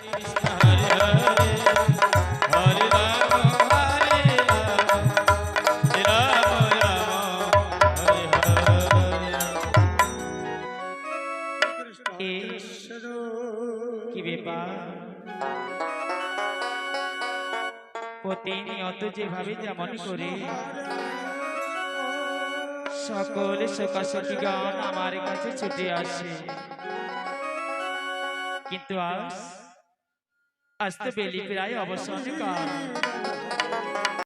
কি ব্যাপার প্রতিনিয়ত যেভাবে যেমন করে সকলে শোকাশোকি গান আমার কাছে ছুটে আসে, কিন্তু আজ তো বেলি প্রায় অবসান কাল।